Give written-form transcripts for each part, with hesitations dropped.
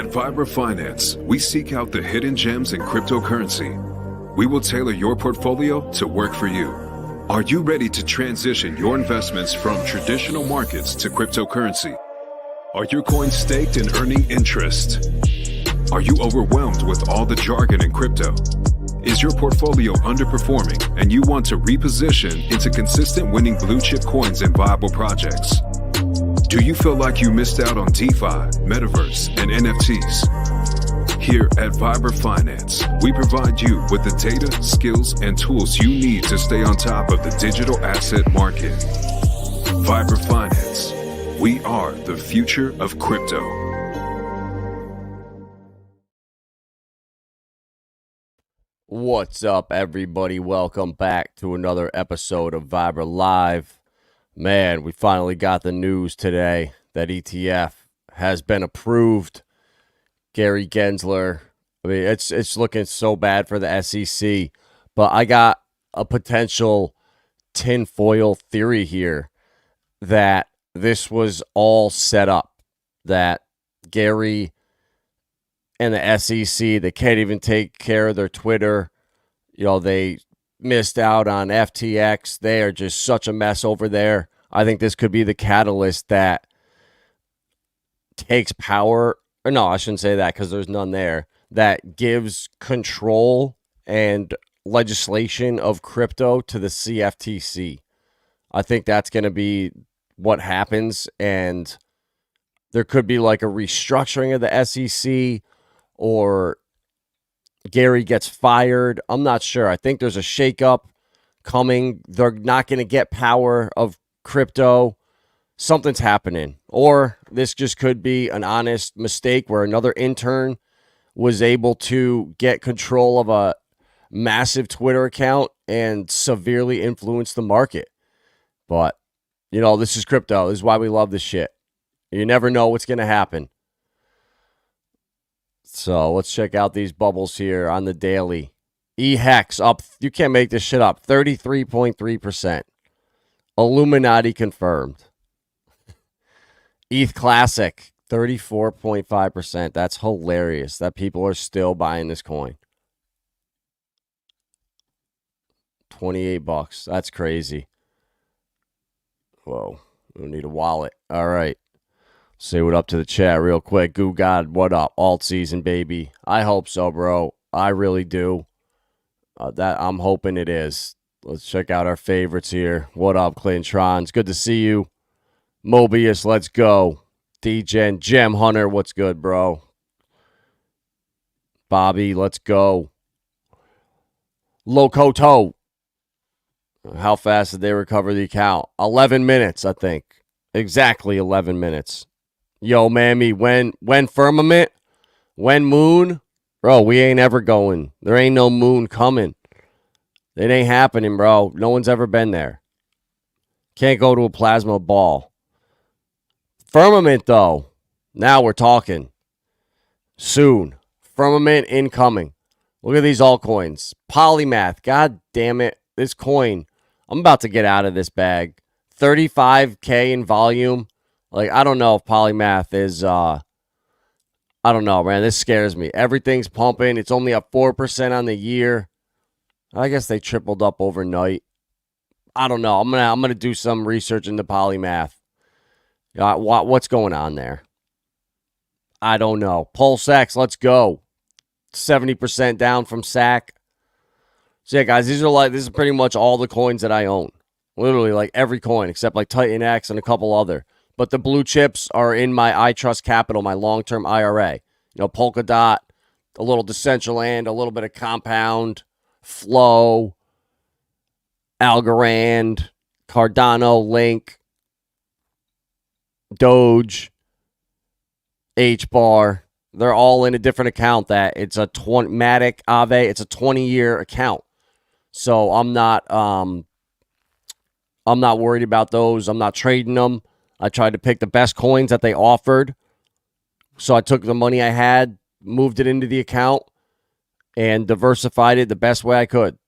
At Vibra Finance, we seek out the hidden gems in cryptocurrency. We will tailor your portfolio to work for you. Are you ready to transition your investments from traditional markets to cryptocurrency? Are your coins staked and earning interest? Are you overwhelmed with all the jargon in crypto? Is your portfolio underperforming and you want to reposition into consistent winning blue chip coins and viable projects? Do you feel like you missed out on DeFi, Metaverse, and NFTs? Here at Vibra Finance, we provide you with the data, skills, and tools you need to stay on top of the digital asset market. Vibra Finance. We are the future of crypto. What's up, everybody? Welcome back to another episode of Vibra Live. Man, we finally got the news today that ETF has been approved. Gary Gensler. I mean, it's looking so bad for the SEC. But I got a potential tinfoil theory here that this was all set up. That Gary and the SEC, they can't even take care of their Twitter. You know, they missed out on FTX. They are just such a mess over there. I think this could be the catalyst that takes power. Or no, I shouldn't say that because there's none there. That gives control and legislation of crypto to the CFTC. I think that's going to be what happens. And there could be like a restructuring of the SEC, or Gary gets fired. I'm not sure. I think there's a shakeup coming. They're not going to get power of crypto. Something's happening. Or this just could be an honest mistake where another intern was able to get control of a massive Twitter account and severely influence the market. But, you know, this is crypto. This is why we love this shit. You never know what's going to happen. So let's check out these bubbles here on the daily. eHEX up, you can't make this shit up, 33.3%. Illuminati confirmed. ETH Classic, 34.5%. That's hilarious that people are still buying this coin. $28. That's crazy. Whoa, we need a wallet. All right. Say what up to the chat real quick. G.O.A.T, what up? Alt season, baby. I hope so, bro. I really do. That I'm hoping it is. Let's check out our favorites here. What up, Clintrons? Good to see you. Mobius, let's go. D-Gen, Gem Hunter, what's good, bro? Bobby, let's go. Locoto. How fast did they recover the account? 11 minutes, I think. Exactly 11 minutes. Yo, mammy, when firmament, when moon, bro, we ain't ever going. There ain't no moon coming. It ain't happening, bro. No one's ever been there. Can't go to a plasma ball. Firmament, though. Now we're talking. Soon. Firmament incoming. Look at these altcoins. Polymath. God damn it. This coin. I'm about to get out of this bag. 35K in volume. Like, I don't know if Polymath is, I don't know, man. This scares me. Everything's pumping. It's only up 4% on the year. I guess they tripled up overnight. I don't know. I'm gonna do some research into Polymath. What's going on there? I don't know. Pulsechain, let's go. 70% down from SAC. So yeah, guys, this is pretty much all the coins that I own. Literally, like every coin except like TitanX and a couple other. But the blue chips are in my I Trust Capital, my long-term IRA. You know, Polkadot, a little Decentraland, a little bit of Compound, Flow, Algorand, Cardano, Link, Doge, HBAR. They're all in a different account. That it's a Matic Aave. It's a 20-year account. So I'm not worried about those. I'm not trading them. I tried to pick the best coins that they offered. So I took the money I had, moved it into the account, and diversified it the best way I could.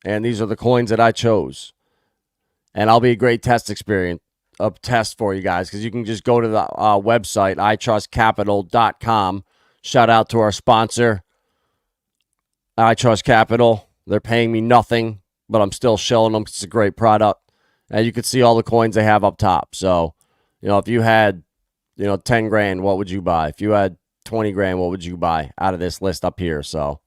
And these are the coins that I chose. And I'll be a great test for you guys, because you can just go to the website, itrustcapital.com, Shout out to our sponsor, I Trust Capital. They're paying me nothing, but I'm still shilling them. It's a great product. And you can see all the coins they have up top. So, if you had, 10 grand, what would you buy? If you had 20 grand, what would you buy out of this list up here? So,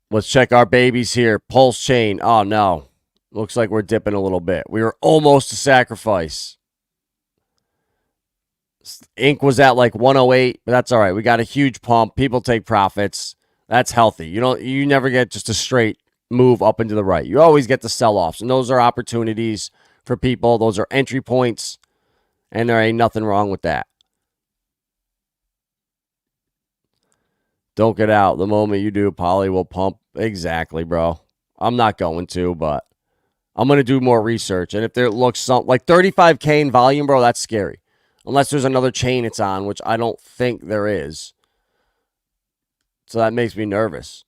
let's check our babies here. Pulsechain. Oh, no. Looks like we're dipping a little bit. We were almost to sacrifice. Ink was at like 108, but that's all right. We got a huge pump. People take profits. That's healthy. You never get just a straight move up and to the right. You always get the sell-offs, and those are opportunities for people. Those are entry points, and there ain't nothing wrong with that. Don't get out. The moment you do, Poly will pump. Exactly, bro. I'm not going to, but I'm going to do more research. And if there looks something like 35K in volume, bro, that's scary. Unless there's another chain it's on, which I don't think there is. So that makes me nervous.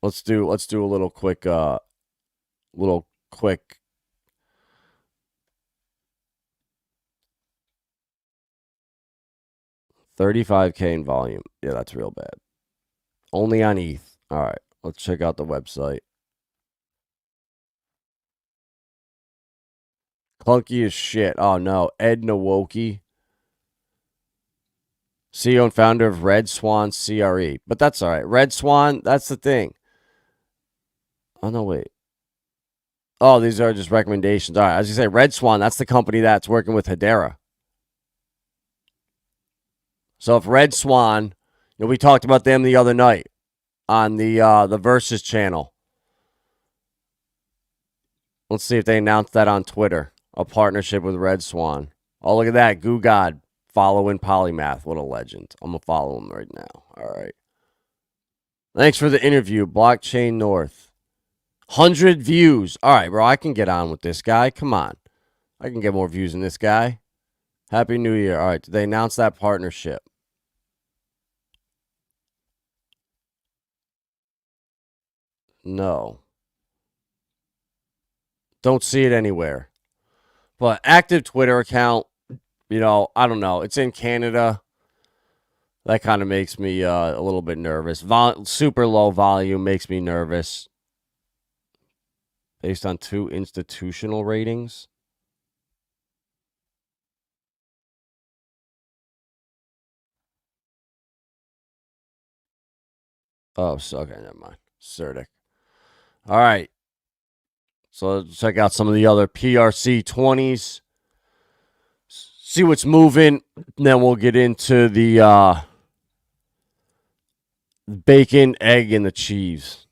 Let's do a little quick 35K in volume. Yeah, that's real bad. Only on ETH. All right, let's check out the website. Clunky as shit. Oh no, Ed Nwoki, CEO and founder of Red Swan CRE. But that's all right. Red Swan, that's the thing. Oh, no, wait. Oh, these are just recommendations. All right, as you say, Red Swan, that's the company that's working with Hedera. So if Red Swan, we talked about them the other night on the Versus channel. Let's see if they announced that on Twitter. A partnership with Red Swan. Oh, look at that. Goo God following Polymath. What a legend. I'm going to follow him right now. All right. Thanks for the interview. Blockchain North. 100 views. All right, bro. I can get on with this guy. Come on. I can get more views than this guy. Happy New Year. All right. Did they announce that partnership? No. Don't see it anywhere. But active Twitter account, I don't know. It's in Canada. That kind of makes me a little bit nervous. Super low volume makes me nervous. Based on 2 institutional ratings. Oh, so, okay, never mind. Certic. All right. So let's check out some of the other PRC 20s. See what's moving. Then we'll get into the bacon, egg, and the cheese.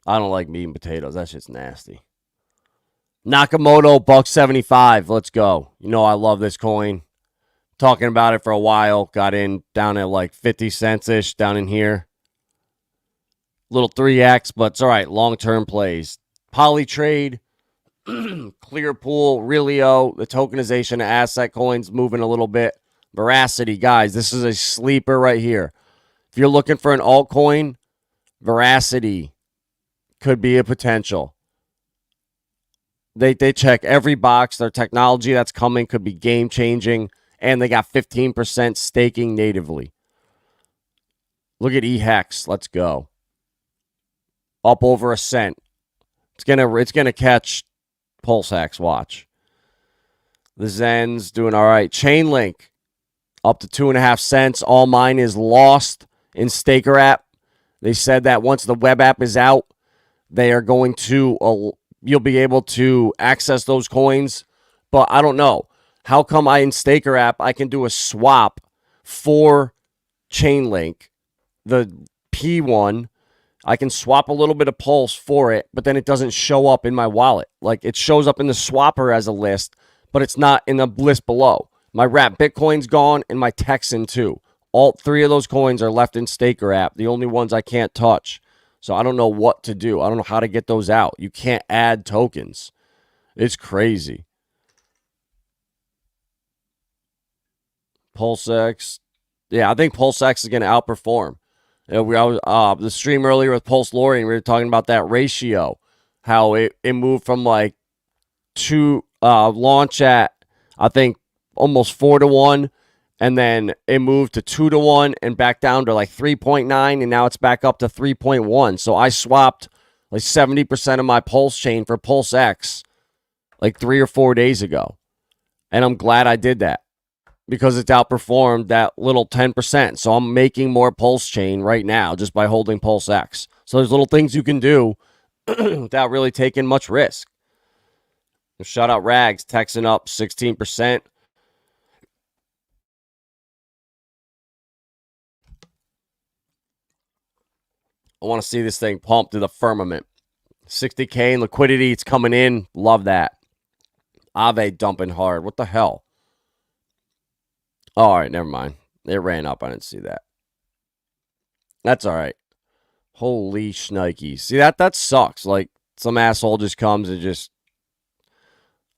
I don't like meat and potatoes. That shit's nasty. Nakamoto, $1.75. Let's go. I love this coin. Talking about it for a while. Got in down at like 50 cents-ish down in here. Little 3X, but it's all right. Long-term plays. Polytrade, Clearpool, Relio, the tokenization of asset coins moving a little bit. Veracity, guys, this is a sleeper right here. If you're looking for an altcoin, Veracity could be a potential. They check every box. Their technology that's coming could be game-changing, and they got 15% staking natively. Look at eHEX. Let's go. Up over a cent. It's gonna catch Pulsechain. Watch. The Zen's doing all right. Chainlink up to 2.5 cents. All mine is lost in Staker app. They said that once the web app is out, they are going to you'll be able to access those coins. But I don't know. How come in Staker app I can do a swap for Chainlink, the P1? I can swap a little bit of Pulse for it, but then it doesn't show up in my wallet. Like, it shows up in the swapper as a list, but it's not in the list below. My Wrap Bitcoin's gone, and my Texan too. All 3 of those coins are left in Staker app, the only ones I can't touch. So I don't know what to do. I don't know how to get those out. You can't add tokens. It's crazy. PulseX. Yeah, I think PulseX is going to outperform. The stream earlier with Pulse Lori, and we were talking about that ratio, how it moved from like launch at, I think, almost 4-1, And then it moved to 2-to-1 and back down to like 3.9, and now it's back up to 3.1. So I swapped like 70% of my Pulsechain for PulseX like 3 or 4 days ago. And I'm glad I did that because it's outperformed that little 10%. So I'm making more Pulsechain right now just by holding PulseX. So there's little things you can do without really taking much risk. Shout out Rags, Texan up 16%. I want to see this thing pump to the firmament. 60K in liquidity. It's coming in. Love that. Ave dumping hard. What the hell? Oh, all right, never mind. It ran up. I didn't see that. That's all right. Holy shnikes. See, that sucks. Like, some asshole just comes and just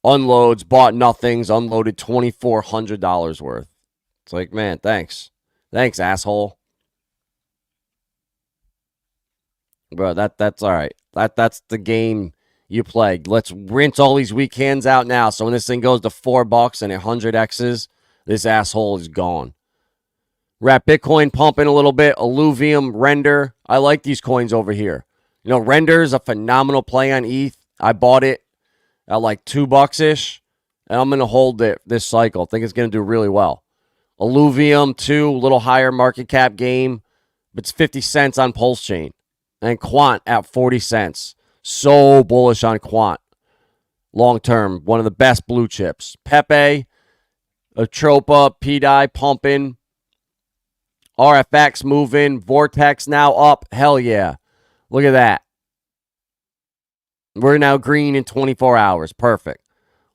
unloads, bought nothings, unloaded $2,400 worth. It's like, man, thanks. Thanks, asshole. Bro, that's all right. That's the game you play. Let's rinse all these weak hands out now. So when this thing goes to $4 and 100x's, this asshole is gone. Wrap Bitcoin pumping a little bit. Alluvium, Render. I like these coins over here. You know, Render is a phenomenal play on ETH. I bought it at like $2-ish, and I'm going to hold it this cycle. I think it's going to do really well. Alluvium, too, a little higher market cap game, but it's 50 cents on Pulsechain. And Quant at 40 cents. So bullish on Quant. Long term, one of the best blue chips. Pepe, Atropa, PDI pumping. RFX moving. Vortex now up. Hell yeah. Look at that. We're now green in 24 hours. Perfect.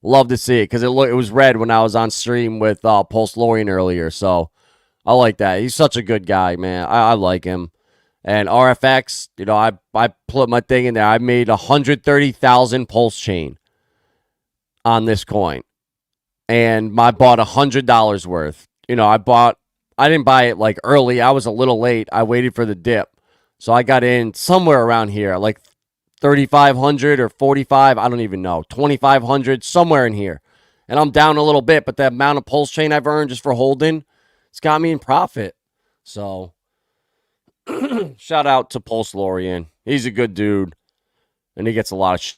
Love to see it because it was red when I was on stream with Pulsechain earlier. So I like that. He's such a good guy, man. I like him. And RFX, you know, I put my thing in there. I made 130,000 Pulsechain on this coin. And I bought $100 worth. You know, I didn't buy it like early. I was a little late. I waited for the dip. So I got in somewhere around here, like 3,500 or 45. I don't even know. 2,500, somewhere in here. And I'm down a little bit, but the amount of Pulsechain I've earned just for holding, it's got me in profit. So shout out to Pulsechain. He's a good dude. And he gets a lot of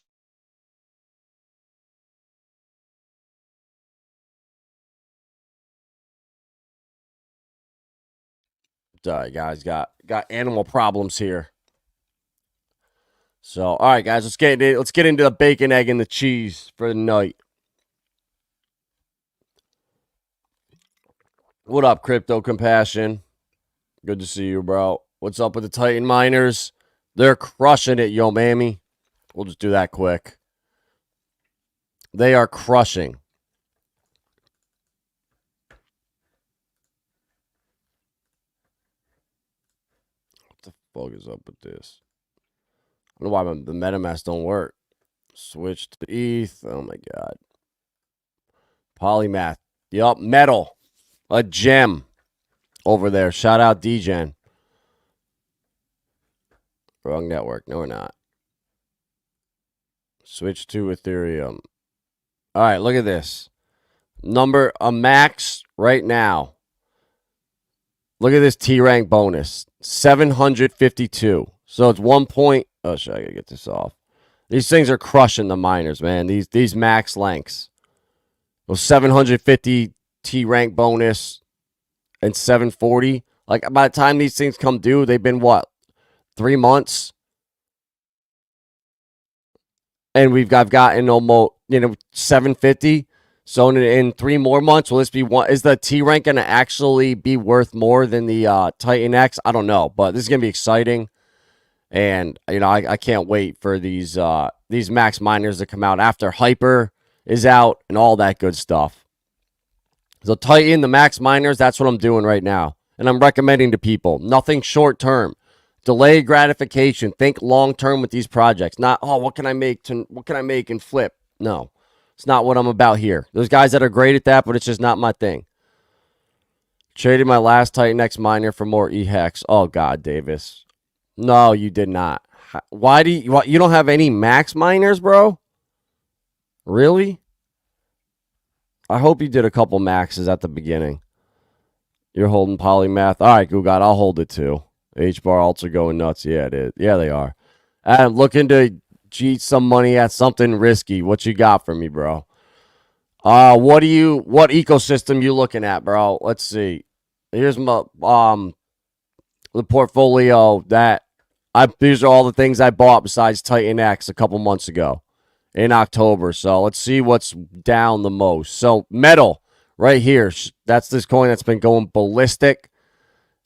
guys got animal problems here. So, all right, guys, let's get into the bacon, egg, and the cheese for the night. What up, Crypto Compassion? Good to see you, bro. What's up with the Titan miners? They're crushing it, yo, mammy. We'll just do that quick. They are crushing. What the fuck is up with this? I don't know why the MetaMask don't work. Switch to ETH. Oh, my God. Polymath. Yup, metal. A gem over there. Shout out DGen. Wrong network. No, we're not. Switch to Ethereum. All right, look at this. A max right now. Look at this T rank bonus. 752. So it's 1 point. Oh, shit, I gotta get this off. These things are crushing the miners, man. These max lengths. Those 750 T rank bonus and 740. Like by the time these things come due, they've been what? 3 months? And I've gotten almost, 750. So in 3 more months, will this be one? Is the T rank going to actually be worth more than the TitanX? I don't know, but this is going to be exciting. And, I can't wait for these max miners to come out after Hyper is out and all that good stuff. So Titan, the max miners, that's what I'm doing right now. And I'm recommending to people, nothing short term. Delay gratification. Think long term with these projects. Not, what can I make and flip? No, it's not what I'm about here. There's guys that are great at that, but it's just not my thing. Traded my last TitanX miner for more eHEX. Oh God, Davis. No, you did not. Why do you don't have any max miners, bro? Really? I hope you did a couple maxes at the beginning. You're holding Polymath. All right, G.O.A.T, I'll hold it too. H-bar alts are going nuts. Yeah, it is. Yeah, they are. And looking to cheat some money at something risky. What you got for me, bro? What ecosystem you looking at, bro? Let's see. Here's my the portfolio that these are all the things I bought besides TitanX a couple months ago in October. So let's see what's down the most. So metal right here. That's this coin that's been going ballistic.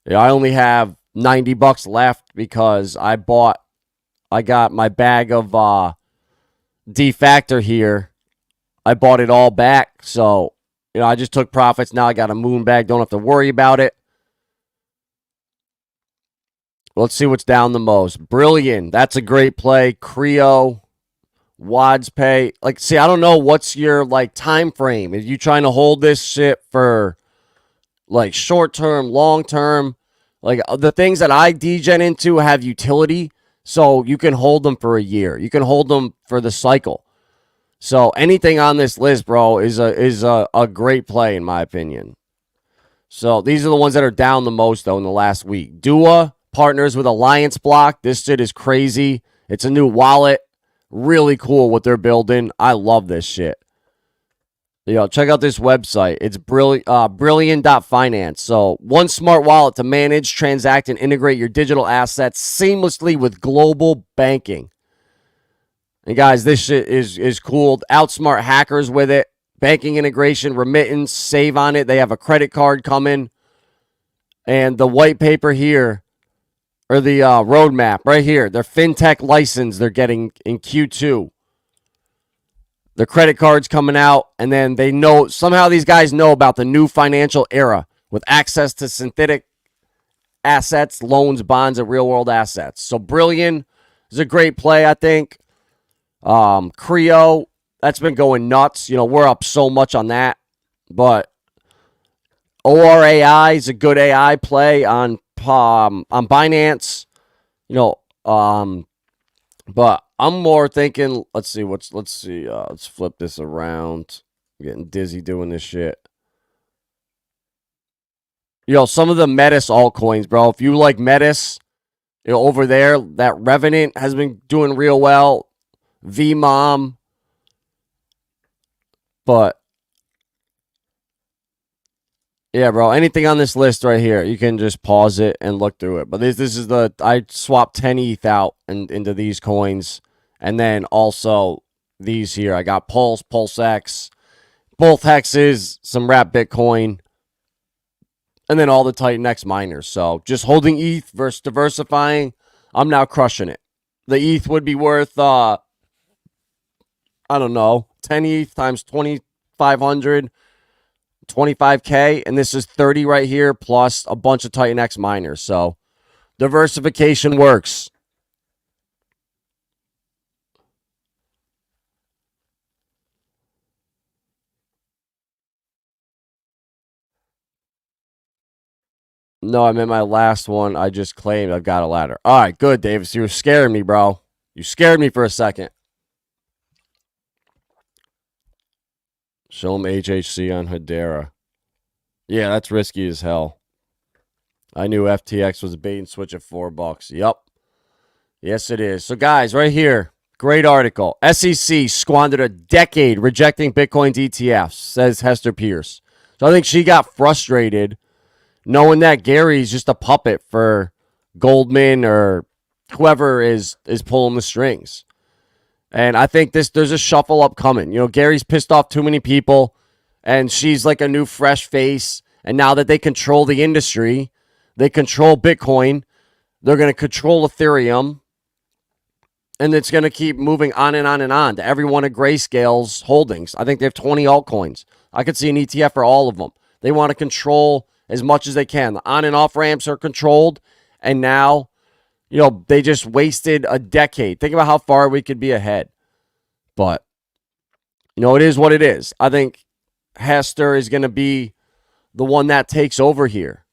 I only have $90 left because I got my bag of D-Factor here. I bought it all back. So, I just took profits. Now I got a moon bag. Don't have to worry about it. Let's see what's down the most. Brilliant. That's a great play. Creo, Wads Pay. I don't know what's your time frame. Are you trying to hold this shit for short term, long term? The things that I degen into have utility, so you can hold them for a year. You can hold them for the cycle. So anything on this list, bro, is a great play in my opinion. So these are the ones that are down the most though in the last week. Dua partners with Alliance Block. This shit is crazy. It's a new wallet. Really cool what they're building. I love this shit. Check out this website. It's brilliant.finance. So one smart wallet to manage, transact, and integrate your digital assets seamlessly with global banking. And guys, this shit is cool. Outsmart hackers with it. Banking integration, remittance, save on it. They have a credit card coming. And the white paper here, or the roadmap right here, their fintech license they're getting in Q2. Their credit cards coming out, and then they know, somehow these guys know about the new financial era with access to synthetic assets, loans, bonds, and real-world assets. So Brilliant is a great play, I think. Creo, that's been going nuts. We're up so much on that. But ORAI is a good AI play on Binance. But I'm more thinking, let's flip this around. I'm getting dizzy doing this shit. Some of the Metis altcoins, bro. If you like Metis, over there, that Revenant has been doing real well. VMOM. But yeah, bro, anything on this list right here, you can just pause it and look through it. But this is I swapped 10 ETH out into these coins. And then also these here. I got Pulsex, both hexes, some wrap Bitcoin, and then all the TitanX miners. So just holding ETH versus diversifying, I'm now crushing it. The ETH would be worth, I don't know, 10 ETH times 2,500, 25K. And this is 30 right here plus a bunch of TitanX miners. So diversification works. No, I'm in my last one. I just claimed I've got a ladder. All right, good, Davis. You were scaring me, bro. You scared me for a second. Show him HHC on Hedera. Yeah, that's risky as hell. I knew FTX was a bait and switch at $4. Yup. Yes, it is. So, guys, right here, great article. SEC squandered a decade rejecting Bitcoin's ETFs, says Hester Pierce. So I think she got frustrated knowing that Gary's just a puppet for Goldman or whoever is pulling the strings. And I think there's a shuffle up coming. Gary's pissed off too many people, and she's like a new fresh face. And now that they control the industry, they control Bitcoin, they're going to control Ethereum, and it's going to keep moving on and on and on to every one of Grayscale's holdings. I think they have 20 altcoins. I could see an ETF for all of them. They want to control as much as they can. The on and off ramps are controlled, and now, they just wasted a decade. Think about how far we could be ahead. But, it is what it is. I think Hester is going to be the one that takes over here.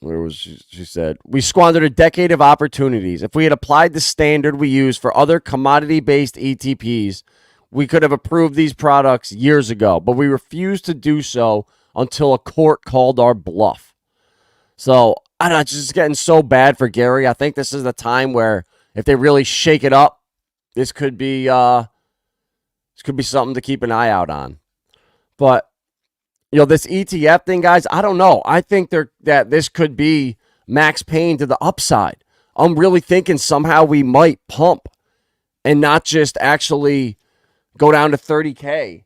Where was she? She said, we squandered a decade of opportunities. If we had applied the standard we use for other commodity-based ETPs, We could have approved these products years ago, but we refused to do so until a court called our bluff. So, I don't know, it's just getting so bad for Gary. I think this is the time where if they really shake it up, this could be something to keep an eye out on. But, this ETF thing, guys, I don't know. I think that this could be max pain to the upside. I'm really thinking somehow we might pump and not just actually go down to 30K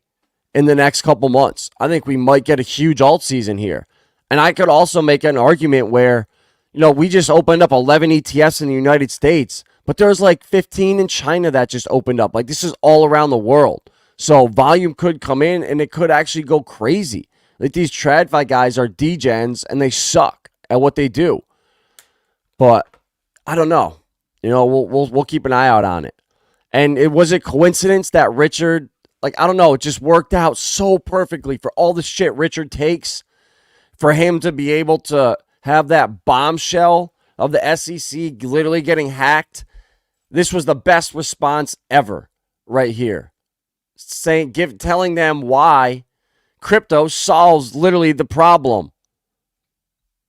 in the next couple months. I think we might get a huge alt season here. And I could also make an argument where, we just opened up 11 ETFs in the United States, but there's like 15 in China that just opened up. Like, this is all around the world. So volume could come in and it could actually go crazy. Like, these TradFi guys are degens and they suck at what they do. But I don't know. We'll keep an eye out on it. And was it coincidence that Richard, I don't know, it just worked out so perfectly for all the shit Richard takes, for him to be able to have that bombshell of the SEC literally getting hacked. This was the best response ever right here. Telling them why crypto solves literally the problem.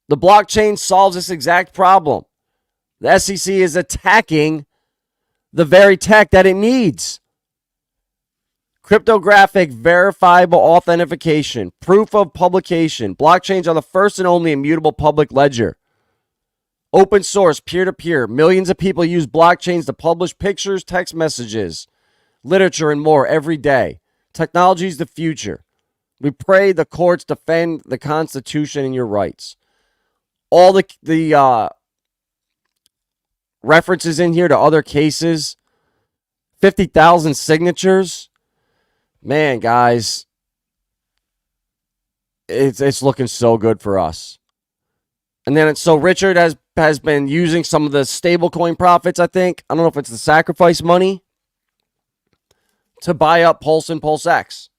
The blockchain solves this exact problem. The SEC is attacking the very tech that it needs. Cryptographic verifiable authentication, proof of publication. Blockchains are the first and only immutable public ledger. Open source, peer-to-peer. Millions of people use blockchains to publish pictures, text messages, literature, and more every day. Technology is the future. We pray the courts defend the Constitution and your rights. All the references in here to other cases, 50,000 signatures. Man, guys, it's looking so good for us. And then so Richard has been using some of the stablecoin profits, I think. I don't know if it's the sacrifice money, to buy up Pulse and PulseX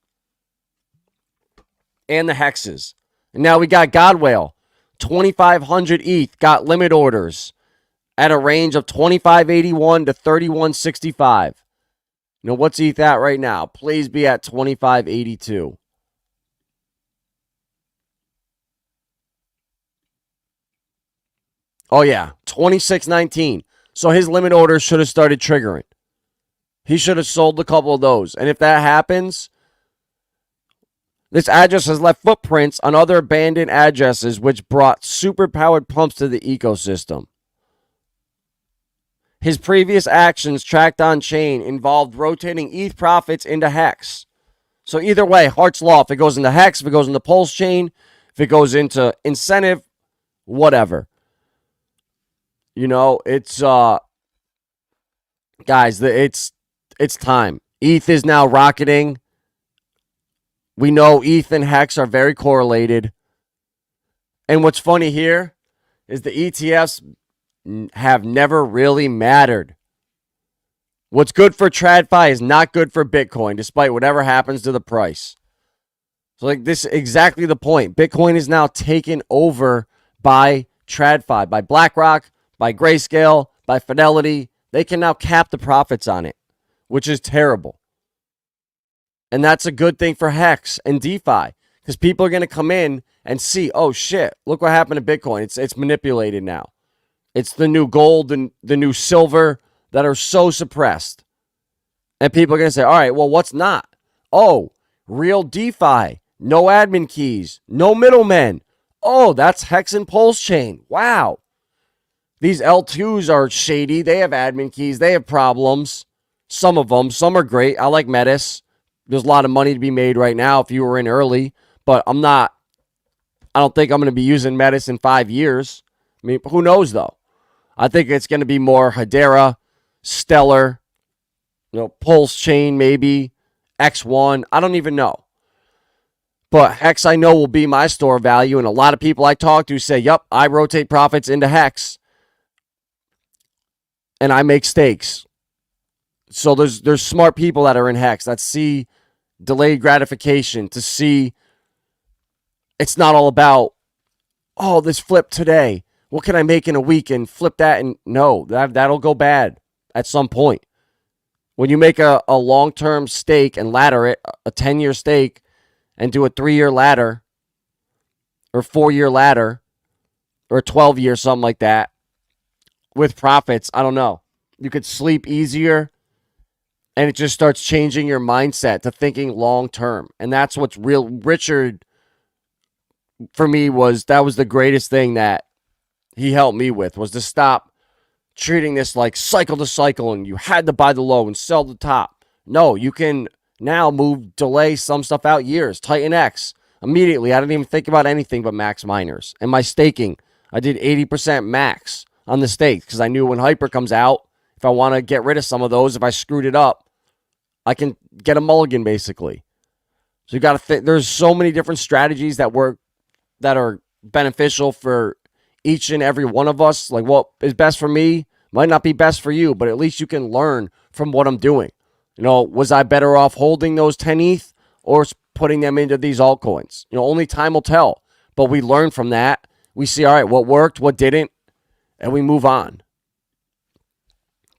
and the hexes. And now we got Godwale, 2,500 ETH, got limit orders at a range of 2581 to 3165. What's ETH at right now? Please be at 2582. Oh, yeah, 2619. So his limit orders should have started triggering. He should have sold a couple of those. And if that happens, this address has left footprints on other abandoned addresses, which brought super-powered pumps to the ecosystem. His previous actions tracked on chain involved rotating ETH profits into HEX. So either way, Hart's Law, if it goes into HEX, if it goes into Pulsechain, if it goes into incentive, whatever. It's guys, it's time. ETH is now rocketing. We know ETH and HEX are very correlated. And what's funny here is the ETFs have never really mattered. What's good for TradFi is not good for Bitcoin, despite whatever happens to the price. So this is exactly the point. Bitcoin is now taken over by TradFi, by BlackRock, by Grayscale, by Fidelity. They can now cap the profits on it, which is terrible. And that's a good thing for HEX and DeFi, because people are going to come in and see, oh shit, look what happened to Bitcoin. It's manipulated now. It's the new gold and the new silver that are so suppressed. And people are going to say, all right, well, what's not? Oh, real DeFi, no admin keys, no middlemen. Oh, that's HEX and Pulsechain. Wow. These L2s are shady. They have admin keys. They have problems. Some of them. Some are great. I like Metis. There's a lot of money to be made right now if you were in early. But I don't think I'm going to be using Metis in 5 years. I mean, who knows, though? I think it's going to be more Hedera, Stellar, Pulsechain maybe, X1. I don't even know. But HEX I know will be my store of value. And a lot of people I talk to say, yep, I rotate profits into HEX. And I make stakes. So there's smart people that are in HEX that see delayed gratification, to see it's not all about, oh, this flip today. What can I make in a week and flip that? And no, that'll go bad at some point. When you make a long-term stake and ladder it, a 10-year stake, and do a 3-year ladder or 4-year ladder or a 12-year, something like that, with profits, I don't know. You could sleep easier, and it just starts changing your mindset to thinking long-term. And that's what's real. Richard, for me, that was the greatest thing that he helped me with, was to stop treating this like cycle to cycle and you had to buy the low and sell the top. No, you can now delay some stuff out years. TitanX, immediately, I didn't even think about anything but max miners. And my staking, I did 80% max on the stakes because I knew when Hyper comes out, if I want to get rid of some of those, if I screwed it up, I can get a mulligan basically. So you got to think, there's so many different strategies that are beneficial for each and every one of us. Like what is best for me might not be best for you, but at least you can learn from what I'm doing. You know, was I better off holding those 10 ETH or putting them into these altcoins? You know, only time will tell, but we learn from that. We see, all right, what worked, what didn't, and we move on.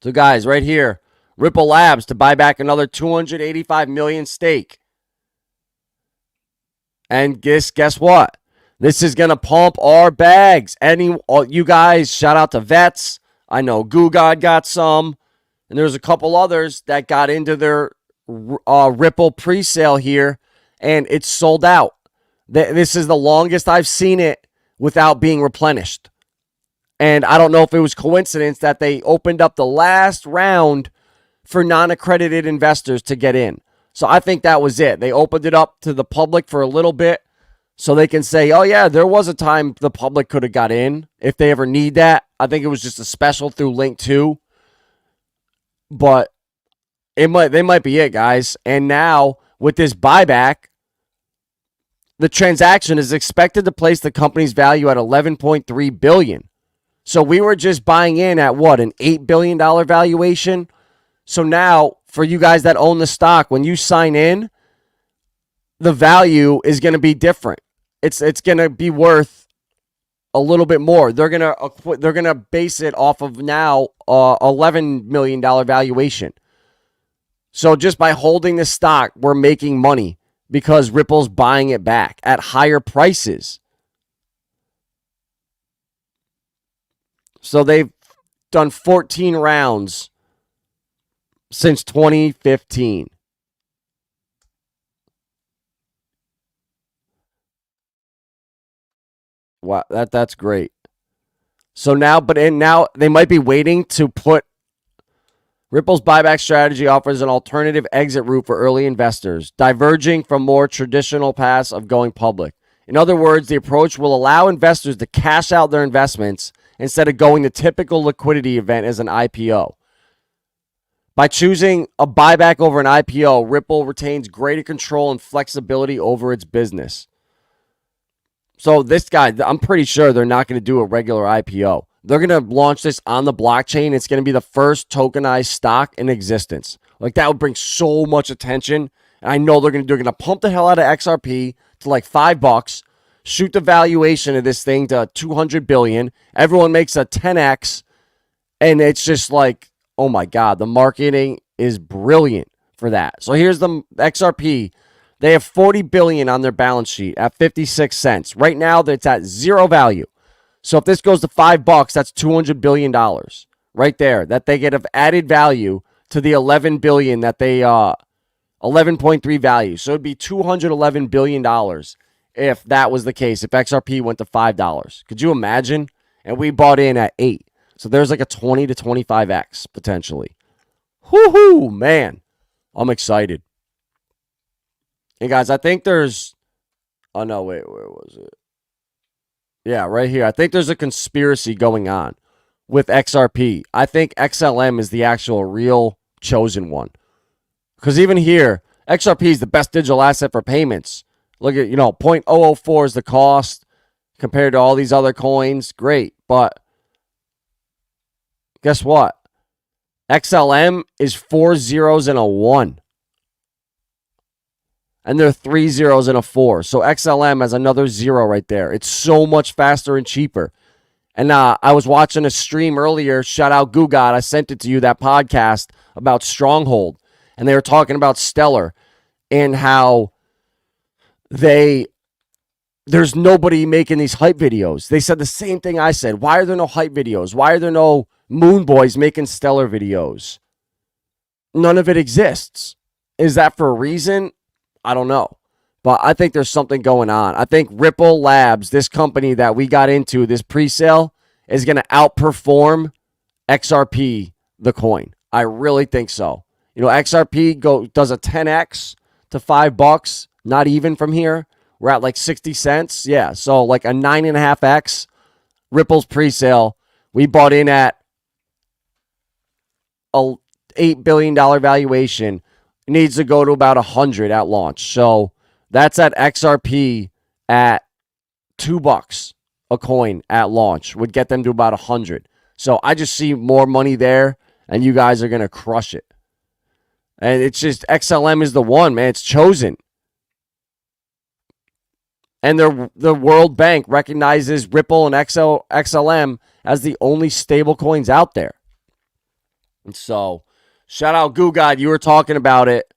So guys, right here, Ripple Labs to buy back another 285 million stake. And guess what? This is going to pump our bags. You guys, shout out to Vets. I know G.O.A.T got some. And there's a couple others that got into their Ripple pre-sale here. And it's sold out. This is the longest I've seen it without being replenished. And I don't know if it was coincidence that they opened up the last round for non-accredited investors to get in. So I think that was it. They opened it up to the public for a little bit so they can say, oh yeah, there was a time the public could have got in if they ever need that. I think it was just a special through Link 2. But they might be it, guys. And now with this buyback, the transaction is expected to place the company's value at $11.3 billion. So we were just buying in at what, an $8 billion valuation? So now, for you guys that own the stock, when you sign in, the value is going to be different. It's going to be worth a little bit more. They're going to base it off of now $11 million valuation. So just by holding the stock, we're making money because Ripple's buying it back at higher prices. So they've done 14 rounds since 2015. Wow, that's great. So now, now they might be waiting to put Ripple's buyback strategy offers an alternative exit route for early investors, diverging from more traditional paths of going public. In other words, the approach will allow investors to cash out their investments instead of going the typical liquidity event as an IPO. By choosing a buyback over an IPO, Ripple retains greater control and flexibility over its business. So this guy, I'm pretty sure they're not going to do a regular IPO. They're going to launch this on the blockchain. It's going to be the first tokenized stock in existence. Like, that would bring so much attention. And I know they're going to pump the hell out of XRP to like $5, shoot the valuation of this thing to 200 billion. Everyone makes a 10x. And it's just like, oh my God, the marketing is brilliant for that. So here's the XRP. They have 40 billion on their balance sheet at 56 cents. Right now, it's at zero value. So if this goes to $5, that's $200 billion right there that they get of added value to the 11 billion that they 11.3 value. So it'd be $211 billion if that was the case, if XRP went to $5. Could you imagine? And we bought in at 8. So there's like a 20 to 25x potentially. Woohoo, man. I'm excited. Hey guys, I think there's, oh no, wait, where was it? Yeah, right here. I think there's a conspiracy going on with XRP. I think XLM is the actual real chosen one. Because even here, XRP is the best digital asset for payments. Look at, 0.004 is the cost compared to all these other coins. Great. But guess what? XLM is 4 zeros and a 1. And there are 3 zeros and a 4. So XLM has another 0 right there. It's so much faster and cheaper. And I was watching a stream earlier. Shout out G.O.A.T. I sent it to you, that podcast about Stronghold. And they were talking about Stellar and how there's nobody making these hype videos. They said the same thing I said. Why are there no hype videos? Why are there no Moon Boys making Stellar videos? None of it exists. Is that for a reason? I don't know. But I think there's something going on. I think Ripple Labs, this company that we got into, this pre-sale, is going to outperform XRP, the coin. I really think so. You know, XRP does a 10x to $5, not even from here. We're at like 60 cents. Yeah, so like a 9.5x Ripple's pre-sale. We bought in at a $8 billion valuation. It needs to go to about 100 at launch. So that's at XRP at $2 a coin at launch. Would get them to about 100. So I just see more money there, and you guys are going to crush it. And it's just XLM is the one, man. It's chosen. And the World Bank recognizes Ripple and XLM as the only stable coins out there. And so, shout out G.O.A.T. You were talking about it.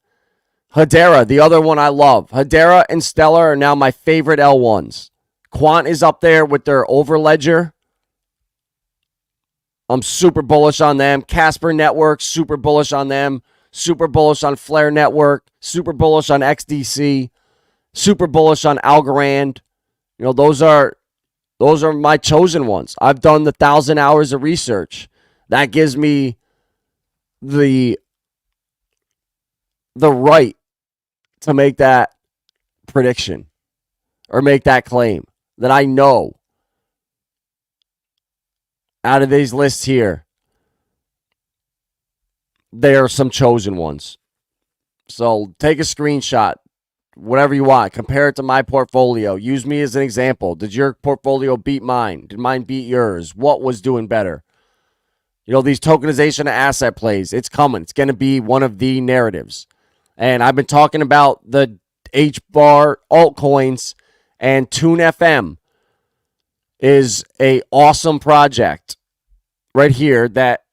Hedera, the other one I love. Hedera and Stellar are now my favorite L1s. Quant is up there with their Overledger. I'm super bullish on them. Casper Network, super bullish on them. Super bullish on Flare Network. Super bullish on XDC. Super bullish on Algorand. You know, those are my chosen ones. I've done the 1,000 hours of research. That gives me the right to make that prediction or make that claim that I know out of these lists here, there are some chosen ones. So take a screenshot, whatever you want. Compare it to my portfolio. Use me as an example. Did your portfolio beat mine? Did mine beat yours? What was doing better? You know, these tokenization of asset plays, it's coming. It's going to be one of the narratives. And I've been talking about the H-bar altcoins, and Tune FM is a awesome project right here that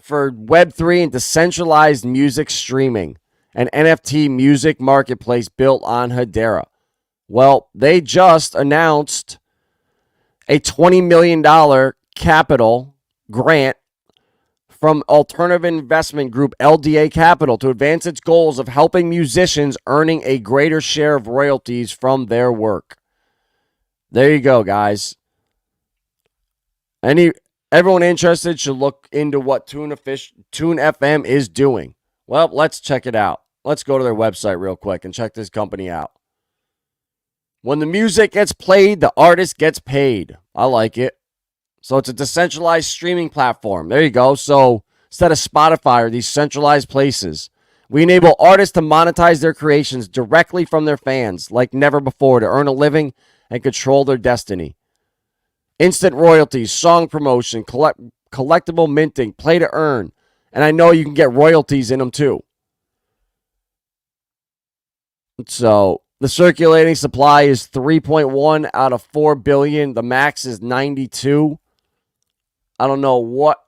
for Web3 and decentralized music streaming, an NFT music marketplace built on Hedera. Well, they just announced a $20 million capital grant from alternative investment group LDA Capital to advance its goals of helping musicians earning a greater share of royalties from their work. There you go, guys. Everyone interested should look into what Tune FM is doing. Well, let's check it out. Let's go to their website real quick and check this company out. When the music gets played, the artist gets paid. I like it. So it's a decentralized streaming platform. There you go. So instead of Spotify or these centralized places, we enable artists to monetize their creations directly from their fans like never before to earn a living and control their destiny. Instant royalties, song promotion, collectible minting, play to earn. And I know you can get royalties in them too. So the circulating supply is 3.1 out of 4 billion. The max is 92. I don't know what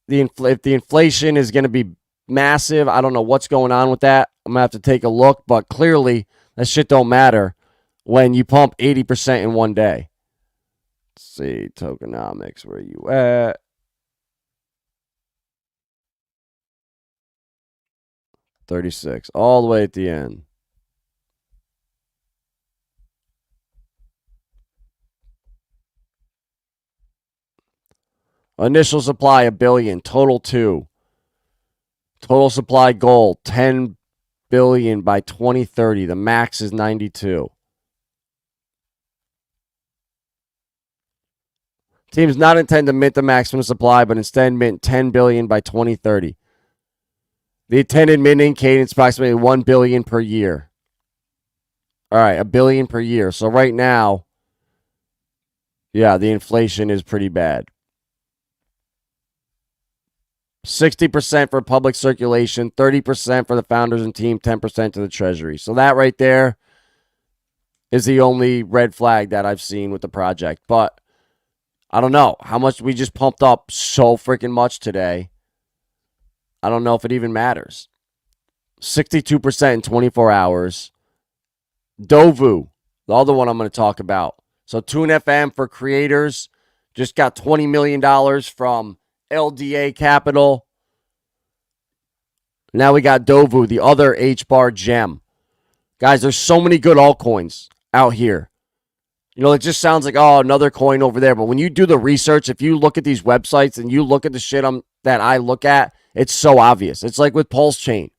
if the inflation is going to be massive. I don't know what's going on with that. I'm going to have to take a look, but clearly that shit don't matter when you pump 80% in one day. Let's see, tokenomics, where are you at? $36, all the way at the end. Initial supply, 1 billion. Total, 2. Total supply goal, 10 billion by 2030. The max is 92. Teams not intend to mint the maximum supply, but instead mint 10 billion by 2030. The intended minting cadence is approximately 1 billion per year. All right, 1 billion per year. So right now, yeah, the inflation is pretty bad. 60% for public circulation, 30% for the founders and team, 10% to the treasury. So that right there is the only red flag that I've seen with the project. But I don't know how much we just pumped up so freaking much today. I don't know if it even matters. 62% in 24 hours. Dovu, the other one I'm going to talk about. So Tune FM for creators just got $20 million from LDA Capital. Now we got Dovu, the other H-bar gem. Guys, there's so many good altcoins out here. You know, it just sounds like, oh, another coin over there. But when you do the research, if you look at these websites and you look at the shit that I look at, it's so obvious. It's like with Pulsechain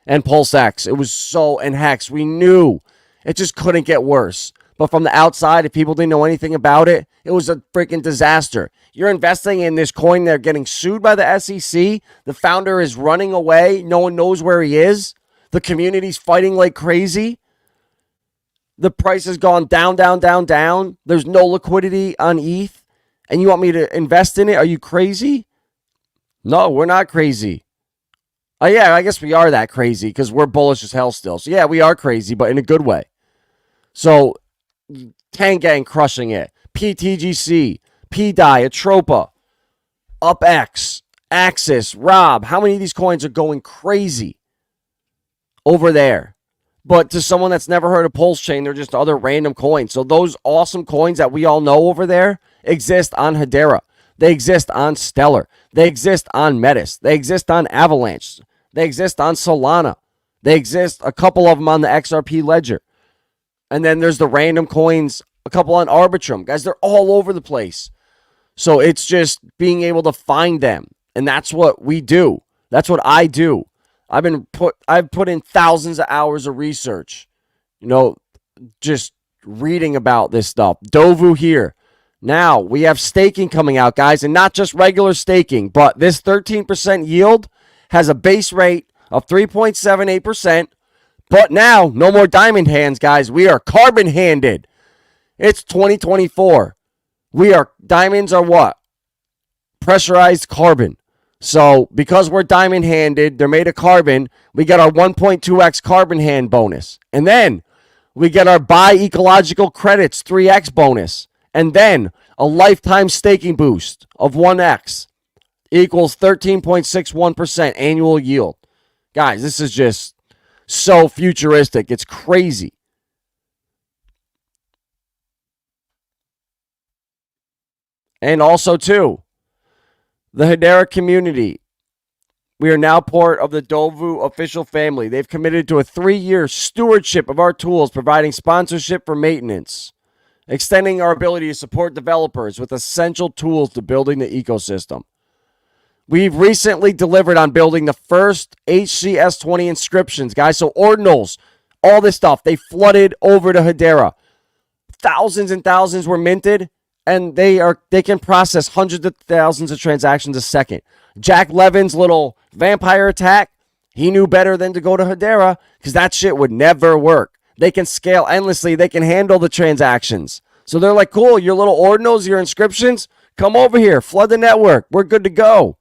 and PulseX. It was so, and HEX. We knew it just couldn't get worse. But from the outside, if people didn't know anything about it, it was a freaking disaster. You're investing in this coin. They're getting sued by the SEC. The founder is running away. No one knows where he is. The community's fighting like crazy. The price has gone down, down, down, down. There's no liquidity on ETH. And you want me to invest in it? Are you crazy? No, we're not crazy. Oh, yeah, I guess we are that crazy because we're bullish as hell still. So, yeah, we are crazy, but in a good way. So, Tang Gang crushing it. PTGC, PDI, Atropa, UpX, Axis, Rob. How many of these coins are going crazy over there? But to someone that's never heard of Pulsechain, they're just other random coins. So those awesome coins that we all know over there exist on Hedera. They exist on Stellar. They exist on Metis. They exist on Avalanche. They exist on Solana. They exist, a couple of them on the XRP ledger. And then there's the random coins, a couple on Arbitrum. Guys, they're all over the place. So it's just being able to find them. And that's what we do. That's what I do. I've put in thousands of hours of research, you know, just reading about this stuff. Dovu here. Now we have staking coming out, guys, and not just regular staking, but this 13% yield has a base rate of 3.78%. But now, no more diamond hands, guys. We are carbon handed. It's 2024. Diamonds are what? Pressurized carbon. So, because we're diamond-handed, they're made of carbon, we get our 1.2x carbon hand bonus. And then we get our buy ecological credits 3x bonus. And then a lifetime staking boost of 1x equals 13.61% annual yield. Guys, this is just so futuristic. It's crazy. And also, too, the Hedera community. We are now part of the Dovu official family. They've committed to a 3-year stewardship of our tools, providing sponsorship for maintenance, extending our ability to support developers with essential tools to building the ecosystem. We've recently delivered on building the first HCS20 inscriptions, guys. So ordinals, all this stuff, they flooded over to Hedera. Thousands and thousands were minted. And they can process hundreds of thousands of transactions a second. Jack Levin's little vampire attack, he knew better than to go to Hedera because that shit would never work. They can scale endlessly. They can handle the transactions. So they're like, cool, your little ordinals, your inscriptions, come over here, flood the network. We're good to go.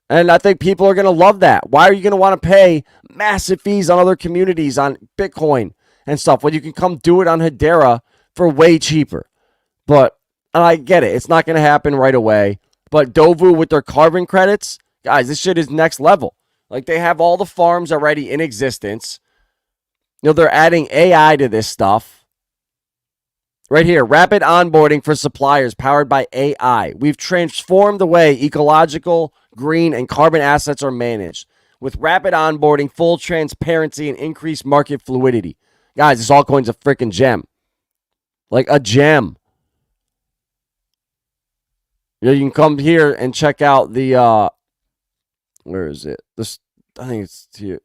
And I think people are going to love that. Why are you going to want to pay massive fees on other communities, on Bitcoin and stuff, when you can come do it on Hedera for way cheaper? But and I get it. It's not going to happen right away. But Dovu with their carbon credits, guys, this shit is next level. Like, they have all the farms already in existence. You know, they're adding AI to this stuff. Right here, rapid onboarding for suppliers powered by AI. We've transformed the way ecological, green, and carbon assets are managed. With rapid onboarding, full transparency, and increased market fluidity. Guys, this altcoin's a freaking gem. Like a gem. You can come here and check out the, where is it? This, I think it's here.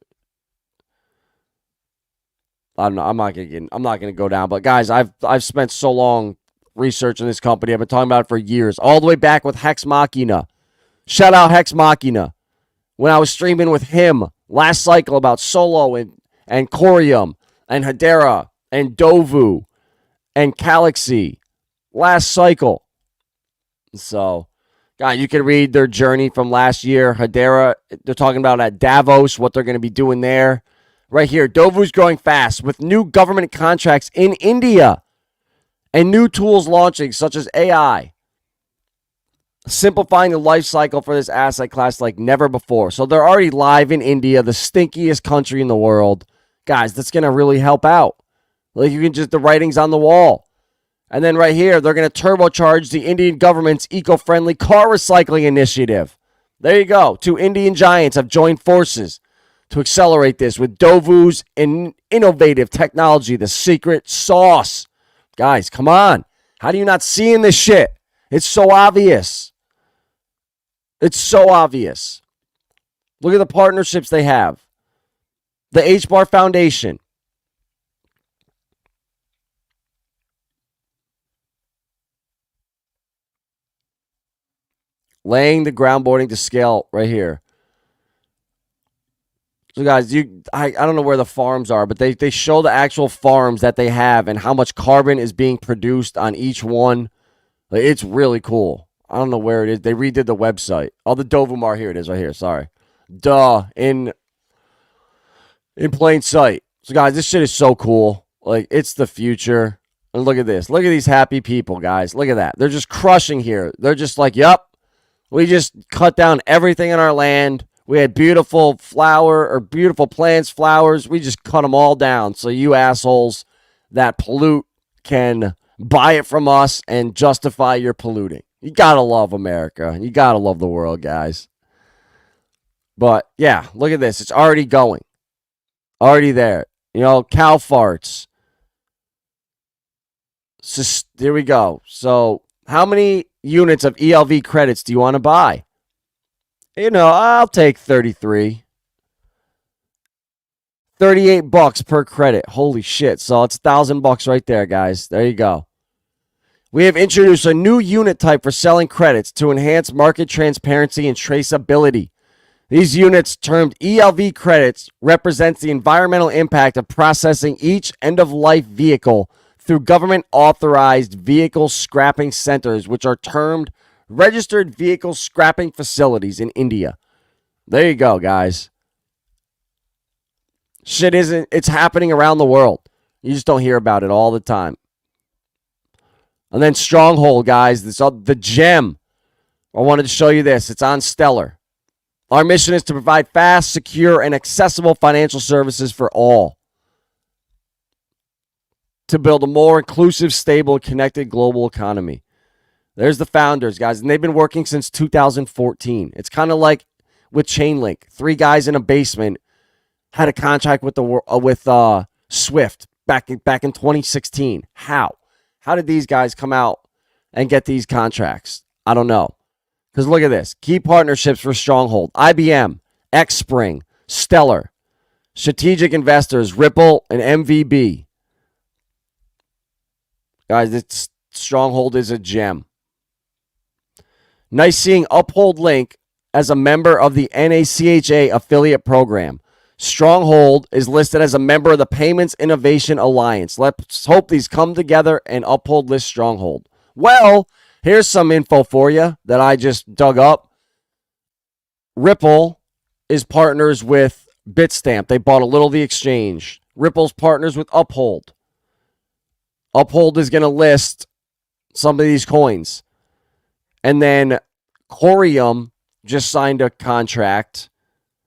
I'm not gonna go down. But guys, I've spent so long researching this company. I've been talking about it for years, all the way back with Hex Machina. Shout out Hex Machina. When I was streaming with him last cycle about Solo and Corium and Hedera and Dovu and Galaxy last cycle. So, guys, you can read their journey from last year. Hedera, they're talking about at Davos, what they're going to be doing there. Right here, Dovu's growing fast with new government contracts in India and new tools launching, such as AI. simplifying the life cycle for this asset class like never before. So they're already live in India, the stinkiest country in the world. Guys, that's going to really help out. Like you can just, the writing's on the wall. And then right here, they're going to turbocharge the Indian government's eco-friendly car recycling initiative. There you go. 2 Indian giants have joined forces to accelerate this with Dovu's innovative technology, the secret sauce. Guys, come on. How do you not see in this shit? It's so obvious. It's so obvious. Look at the partnerships they have. The H-Bar Foundation. Laying the groundboarding to scale right here. So guys, I don't know where the farms are, but they show the actual farms that they have and how much carbon is being produced on each one. Like, it's really cool. I don't know where it is. They redid the website. Oh, the Dovu here it is right here. Sorry. Duh. In plain sight. So guys, this shit is so cool. Like, it's the future. And look at this. Look at these happy people, guys. Look at that. They're just crushing here. They're just like, yep. We just cut down everything in our land. We had beautiful beautiful plants, flowers. We just cut them all down. So you assholes that pollute can buy it from us and justify your polluting. You gotta love America. You gotta love the world, guys. But yeah, look at this. It's already going. Already there. You know, cow farts. So, here we go. So how many units of ELV credits do you want to buy? You know, I'll take 33. $38 per credit. Holy shit. So it's $1,000 right there, guys. There you go. We have introduced a new unit type for selling credits to enhance market transparency and traceability. These units, termed ELV credits, represents the environmental impact of processing each end-of-life vehicle through government-authorized vehicle scrapping centers, which are termed registered vehicle scrapping facilities in India. There you go, guys. Shit it's happening around the world. You just don't hear about it all the time. And then Stronghold, guys, the gem. I wanted to show you this. It's on Stellar. Our mission is to provide fast, secure, and accessible financial services for all, to build a more inclusive, stable, connected global economy. There's the founders, guys, and they've been working since 2014. It's kind of like with Chainlink. 3 guys in a basement had a contract with Swift back in 2016. How? How did these guys come out and get these contracts? I don't know. Because look at this. Key partnerships for Stronghold. IBM, Xspring, Stellar, strategic investors, Ripple, and MVB. Guys, Stronghold is a gem. Nice seeing Uphold Link as a member of the NAKA affiliate program. Stronghold is listed as a member of the Payments Innovation Alliance. Let's hope these come together and Uphold lists Stronghold. Well, here's some info for you that I just dug up. Ripple is partners with Bitstamp. They bought a little of the exchange. Ripple's partners with Uphold. Uphold is going to list some of these coins. And then Corium just signed a contract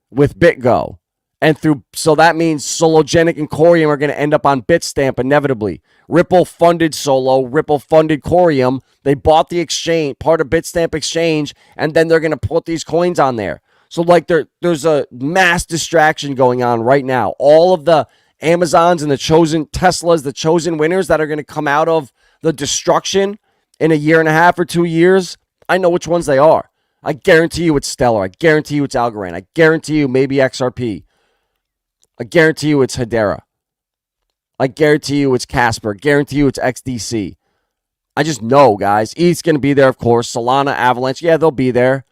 with BitGo. And so that means Sologenic and Corium are going to end up on Bitstamp inevitably. Ripple funded Solo. Ripple funded Corium. They bought the exchange, part of Bitstamp exchange, and then they're going to put these coins on there. So like there's a mass distraction going on right now. All of the Amazons and the chosen Teslas, the chosen winners that are going to come out of the destruction in a year and a half or 2 years, I know which ones they are. I guarantee you it's Stellar. I guarantee you it's Algorand. I guarantee you maybe XRP. I guarantee you it's Hedera. I guarantee you it's Casper. Guarantee you it's XDC. I just know, guys. ETH's going to be there, of course. Solana, Avalanche, yeah, they'll be there.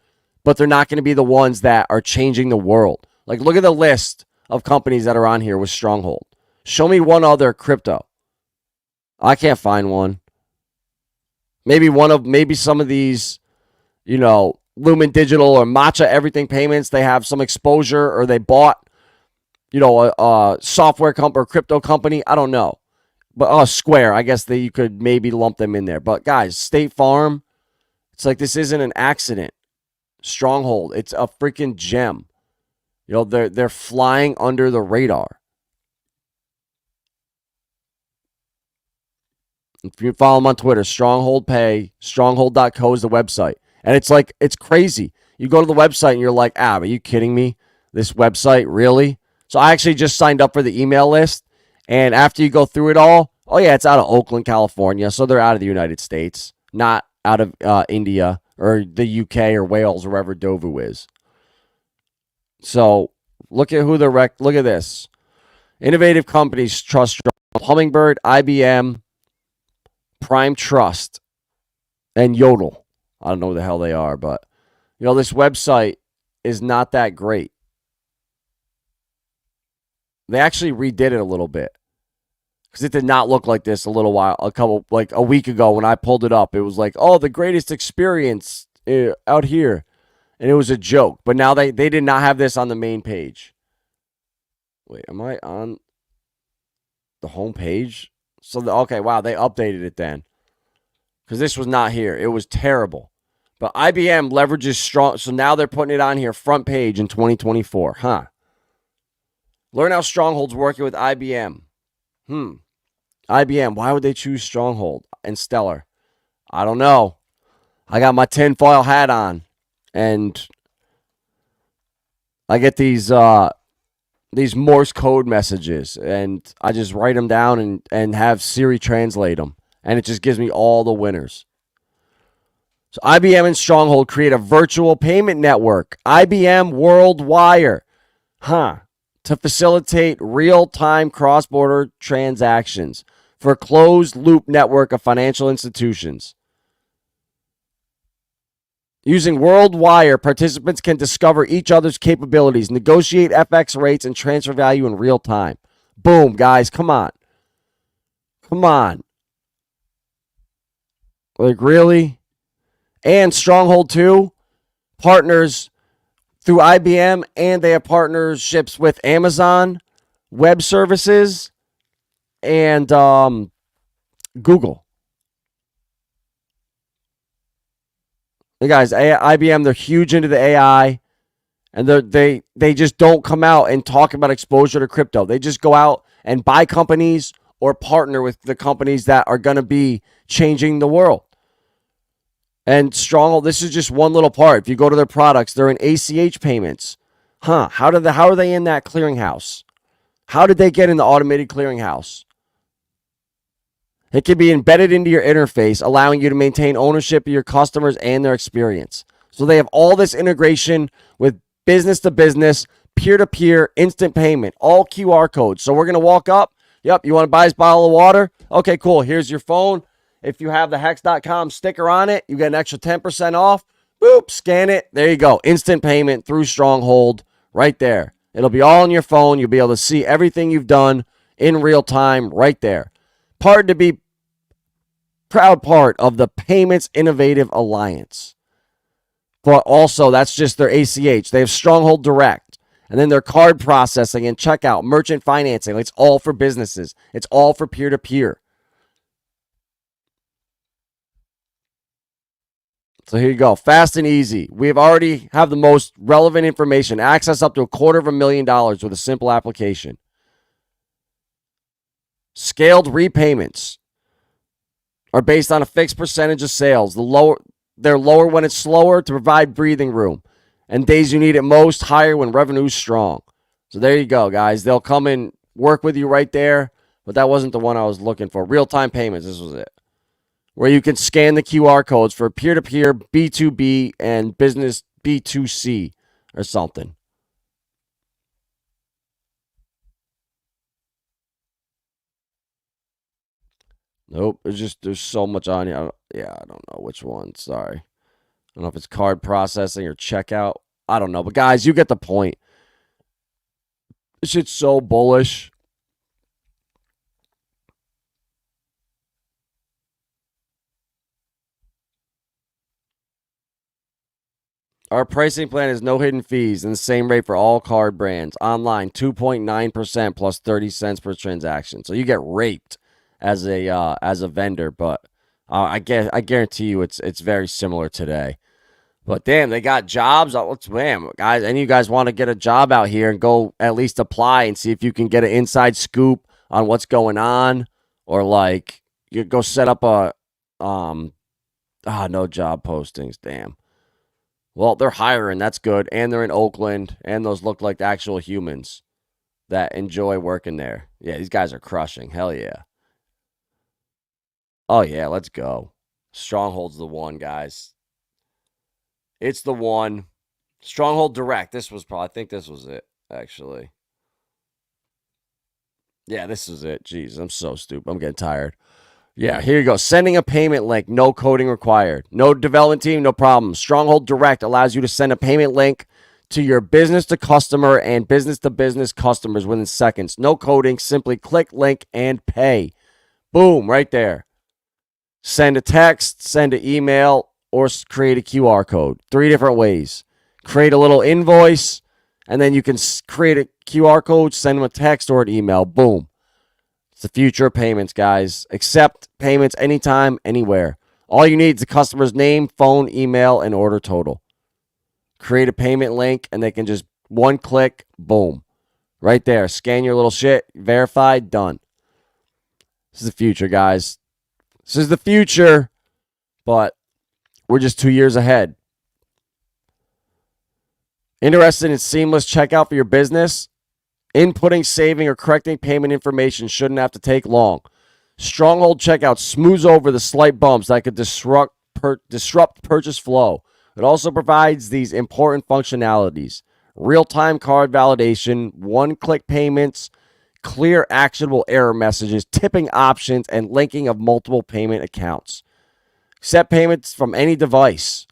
But they're not going to be the ones that are changing the world. Like, look at the list of companies that are on here with Stronghold. Show me one other crypto. I can't find one. Maybe some of these, Lumen Digital or Matcha Everything Payments, they have some exposure or they bought, a software company or crypto company. I don't know. But Square, I guess you could maybe lump them in there. But guys, State Farm, It's like this isn't an accident. Stronghold, it's a freaking gem. You know, they're flying under the radar. If you follow them on Twitter, Stronghold Pay, stronghold.co is the website. And it's like, it's crazy. You go to the website and you're like, are you kidding me? This website, really? So I actually just signed up for the email list. And after you go through it all, oh yeah, it's out of Oakland, California. So they're out of the United States, not out of India or the UK or Wales or wherever Dovu is. So look at who look at this. Innovative companies trust Stronghold. Hummingbird, IBM, Prime Trust, and Yodel. I don't know who the hell they are, but you know, this website is not that great. They actually redid it a little bit because it did not look like this a week ago when I pulled it up. It was like, oh, the greatest experience out here, and it was a joke. But now they did not have this on the main page. Wait, am I on the home page? So, okay, wow, they updated it then. Because this was not here. It was terrible. But IBM leverages strong. So now they're putting it on here, front page in 2024. Huh. Learn how Stronghold's working with IBM. IBM, why would they choose Stronghold and Stellar? I don't know. I got my tinfoil hat on. And I get these Morse code messages, and I just write them down and have Siri translate them, and it just gives me all the winners. So IBM and Stronghold create a virtual payment network, IBM WorldWire, to facilitate real-time cross-border transactions for a closed-loop network of financial institutions. Using WorldWire, participants can discover each other's capabilities, negotiate FX rates, and transfer value in real time. Boom, guys, come on. Come on. Like, really? And Stronghold 2 partners through IBM, and they have partnerships with Amazon Web Services and Google. Hey guys, IBM, they're huge into the AI, and they just don't come out and talk about exposure to crypto. They just go out and buy companies or partner with the companies that are going to be changing the world. And Stronghold, this is just one little part. If you go to their products, they're in ACH payments. How are they in that clearinghouse? How did they get in the automated clearinghouse? It can be embedded into your interface, allowing you to maintain ownership of your customers and their experience. So they have all this integration with business to business, peer-to-peer, instant payment, all QR codes. So we're going to walk up. Yep, you want to buy this bottle of water? Okay, cool. Here's your phone. If you have the hex.com sticker on it, you get an extra 10% off. Boop, scan it. There you go. Instant payment through Stronghold right there. It'll be all on your phone. You'll be able to see everything you've done in real time right there. Proud part of the Payments Innovative Alliance. But also, that's just their ACH. They have Stronghold Direct. And then their card processing and checkout, merchant financing. It's all for businesses. It's all for peer-to-peer. So here you go. Fast and easy. We already have the most relevant information. Access up to $250,000 with a simple application. Scaled repayments are based on a fixed percentage of sales. They're lower when it's slower to provide breathing room. And days you need it most, higher when revenue's strong. So there you go, guys. They'll come and work with you right there. But that wasn't the one I was looking for. Real-time payments, this was it. Where you can scan the QR codes for peer-to-peer, B2B, and business B2C or something. Nope, there's so much on here. I don't know which one. Sorry. I don't know if it's card processing or checkout. I don't know. But guys, you get the point. This shit's so bullish. Our pricing plan is no hidden fees and the same rate for all card brands. Online, 2.9% plus 30 cents per transaction. So you get raped as a vendor, but I guarantee you it's very similar today. But damn, they got jobs. Man, guys, any of you guys want to get a job out here and go at least apply and see if you can get an inside scoop on what's going on, or like you go set up a no job postings. Damn. Well, they're hiring. That's good, and they're in Oakland, and those look like actual humans that enjoy working there. Yeah, these guys are crushing. Hell yeah. Oh yeah, let's go. Stronghold's the one, guys. It's the one. Stronghold Direct. I think this was it, actually. Yeah, this is it. Jeez, I'm so stupid. I'm getting tired. Yeah, here you go. Sending a payment link. No coding required. No development team, no problem. Stronghold Direct allows you to send a payment link to your business to customer and business to business customers within seconds. No coding. Simply click link and pay. Boom, right there. Send a text, send an email, or create a QR code. 3 different ways. Create a little invoice, and then you can create a QR code, send them a text or an email. Boom. It's the future of payments, guys. Accept payments anytime, anywhere. All you need is the customer's name, phone, email, and order total. Create a payment link, and they can just one click, boom. Right there. Scan your little shit, verified, done. This is the future, guys. This is the future, but we're just 2 years ahead. Interested in seamless checkout for your business? Inputting, saving, or correcting payment information shouldn't have to take long. Stronghold checkout smooths over the slight bumps that could disrupt purchase flow. It also provides these important functionalities: real-time card validation, one-click payments, clear actionable error messages, tipping options, and linking of multiple payment accounts. Accept payments from any device.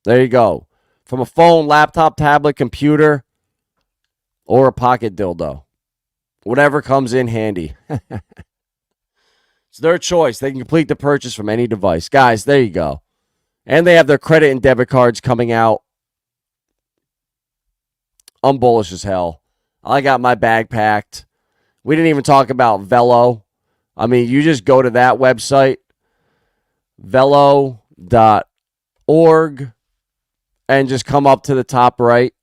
There you go. From a phone, laptop, tablet, computer, or a pocket dildo. Whatever comes in handy. It's their choice. They can complete the purchase from any device. Guys, there you go. And they have their credit and debit cards coming out. I'm bullish as hell. I got my bag packed. We didn't even talk about Vell. I mean, you just go to that website, vello.org, and just come up to the top right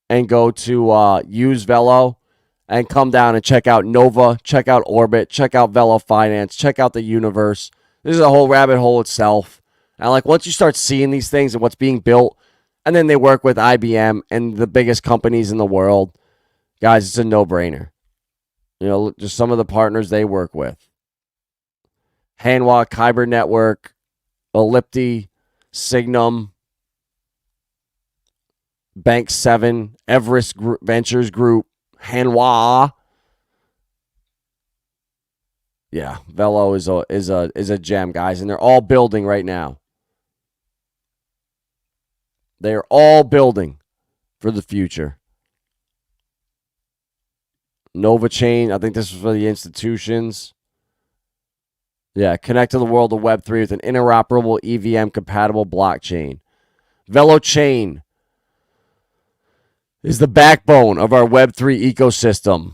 and go to use Vell and come down and check out Nova, check out Orbit, check out Vell Finance, check out the universe. This is a whole rabbit hole itself. And like once you start seeing these things and what's being built, and then they work with IBM and the biggest companies in the world, guys, it's a no-brainer. You know, just some of the partners they work with. Hanwha, Kyber Network, Ellipti, Signum, Bank 7, Everest Ventures Group, Hanwha. Yeah, Vell is a gem, guys, and they're all building right now. They're all building for the future. Nova Chain, I think this was for the institutions. Yeah, connect to the world of Web3 with an interoperable EVM-compatible blockchain. Velo Chain is the backbone of our Web3 ecosystem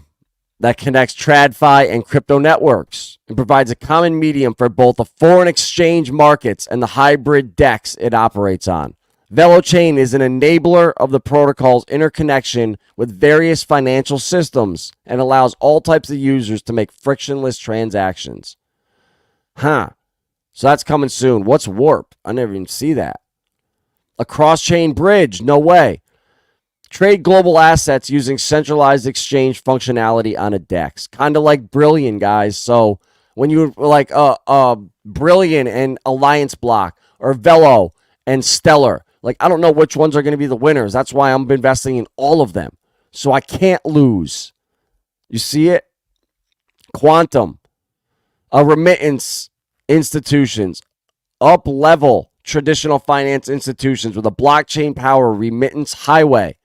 that connects TradFi and crypto networks and provides a common medium for both the foreign exchange markets and the hybrid DEX it operates on. Velo Chain is an enabler of the protocol's interconnection with various financial systems and allows all types of users to make frictionless transactions. So that's coming soon. What's Warp? I never even see that. A cross-chain bridge? No way. Trade global assets using centralized exchange functionality on a DEX. Kind of like Brilliant, guys. So when you like Brilliant and Alliance Block or Velo and Stellar, like I don't know which ones are going to be the winners. That's why I'm investing in all of them. So I can't lose. You see it? Quantum. Remittance institutions. Up-level traditional finance institutions with a blockchain power remittance highway.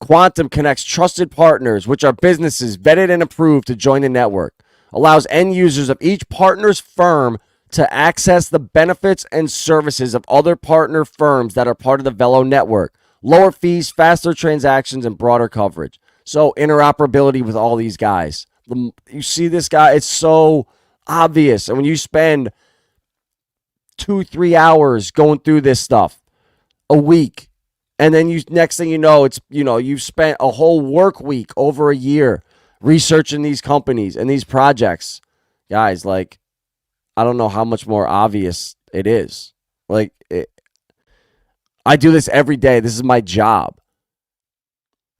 Quantum connects trusted partners, which are businesses vetted and approved to join the network. Allows end users of each partner's firm to access the benefits and services of other partner firms that are part of the Velo network. Lower fees, faster transactions, and broader coverage. So interoperability with all these guys. You see this guy, it's so obvious. And when you spend 2-3 hours going through this stuff a week. And then next thing you know, you've spent a whole work week over a year researching these companies and these projects. Guys, like, I don't know how much more obvious it is. Like, I do this every day. This is my job.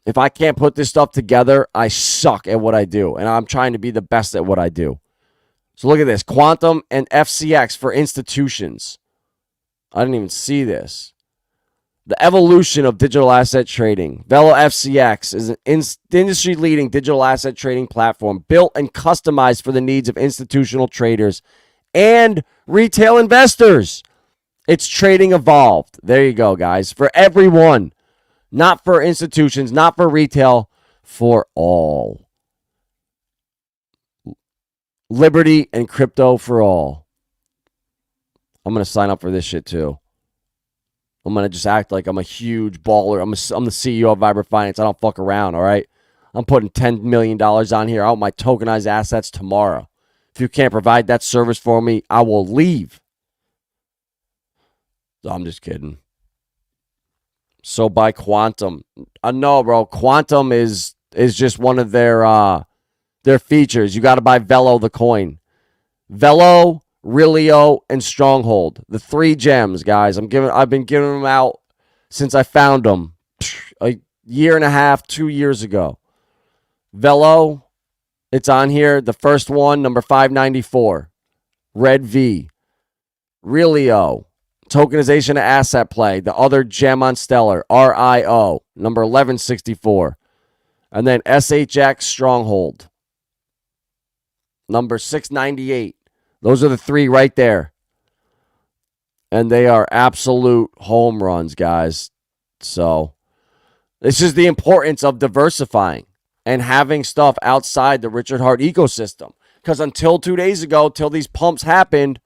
If I can't put this stuff together, I suck at what I do. And I'm trying to be the best at what I do. So look at this. Quantum and FCX for institutions. I didn't even see this. The evolution of digital asset trading. Vell FCX is an industry-leading digital asset trading platform built and customized for the needs of institutional traders and retail investors. It's trading evolved. There you go, guys. For everyone. Not for institutions, not for retail, for all. Liberty and crypto for all. I'm going to sign up for this shit too. I'm going to just act like I'm a huge baller. I'm the CEO of Vibra Finance. I don't fuck around, all right? I'm putting $10 million on here out my tokenized assets tomorrow. If you can't provide that service for me, I will leave. I'm just kidding. So by Quantum. No, bro. Quantum is just one of their features. You got to buy Vell the coin. Vell, Relio, and Stronghold. The 3 gems, guys. I've been giving them out since I found them a year and a half, 2 years ago. Vell, it's on here. The first one, number 594. Red V. Relio. Tokenization of asset play. The other gem on Stellar. RIO. Number 1164. And then SHX Stronghold. Number 698. Those are the 3 right there. And they are absolute home runs, guys. So, this is the importance of diversifying and having stuff outside the Richard Hart ecosystem. Because until 2 days ago, till these pumps happened,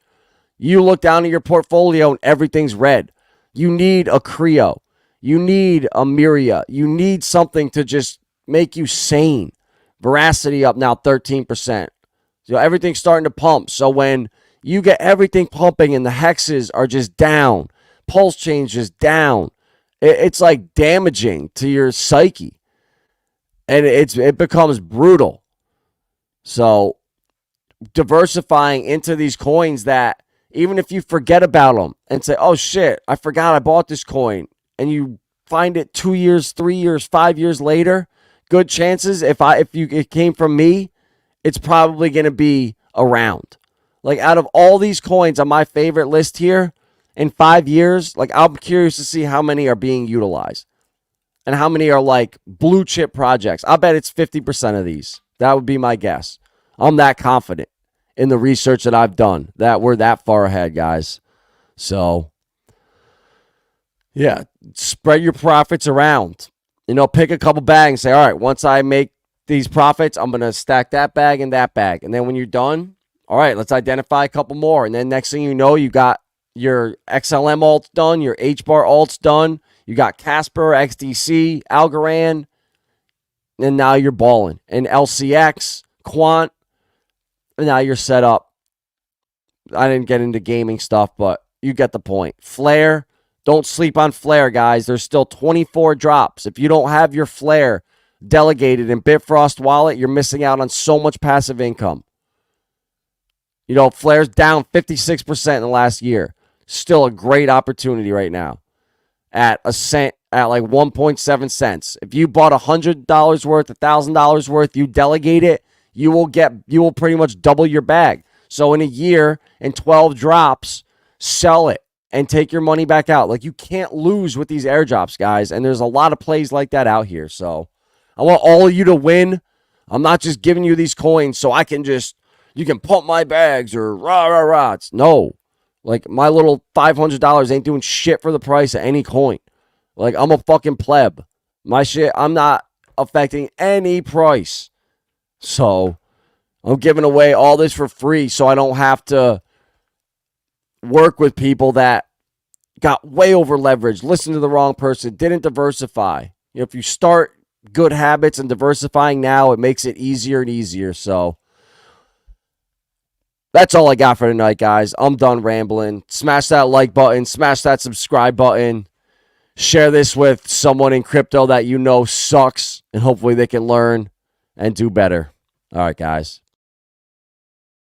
you look down at your portfolio and everything's red. You need a Creo. You need a Miria. You need something to just make you sane. Veracity up now 13%. So everything's starting to pump. So when you get everything pumping and the hexes are just down, Pulsechain's just down, it's like damaging to your psyche. And it becomes brutal. So diversifying into these coins that even if you forget about them and say, oh shit, I forgot I bought this coin, and you find it 2 years, 3 years, 5 years later, good chances if it came from me, it's probably going to be around. Like, out of all these coins on my favorite list here, in 5 years, like, I'm curious to see how many are being utilized and how many are like blue chip projects. I bet it's 50% of these. That would be my guess. I'm that confident in the research that I've done that we're that far ahead, guys. So, yeah, spread your profits around. Pick a couple bags and say, all right, once I make these profits, I'm going to stack that bag and that bag. And then when you're done, all right, let's identify a couple more. And then next thing you know, you got your XLM alts done, your HBAR alts done. You got Casper, XDC, Algorand, and now you're balling. And LCX, Quant, and now you're set up. I didn't get into gaming stuff, but you get the point. Flare, don't sleep on Flare, guys. There's still 24 drops. If you don't have your Flare delegated in Bitfrost wallet, you're missing out on so much passive income. Flare's down 56% in the last year. Still a great opportunity right now. At a cent, at like 1.7 cents. If you bought $100 worth, $1,000 worth, you delegate it, you will pretty much double your bag. So in a year, in 12 drops, sell it and take your money back out. Like, you can't lose with these airdrops, guys. And there's a lot of plays like that out here. So I want all of you to win. I'm not just giving you these coins so you can pump my bags or rah. No. Like, my little $500 ain't doing shit for the price of any coin. Like, I'm a fucking pleb. My shit, I'm not affecting any price. So, I'm giving away all this for free so I don't have to work with people that got way over leveraged, listened to the wrong person, didn't diversify. If you start good habits and diversifying now, it makes it easier and easier. So, That's all I got for tonight, guys. I'm done rambling. Smash that like button. Smash that subscribe button. Share this with someone in crypto that you know sucks, and hopefully they can learn and do better. All right, guys.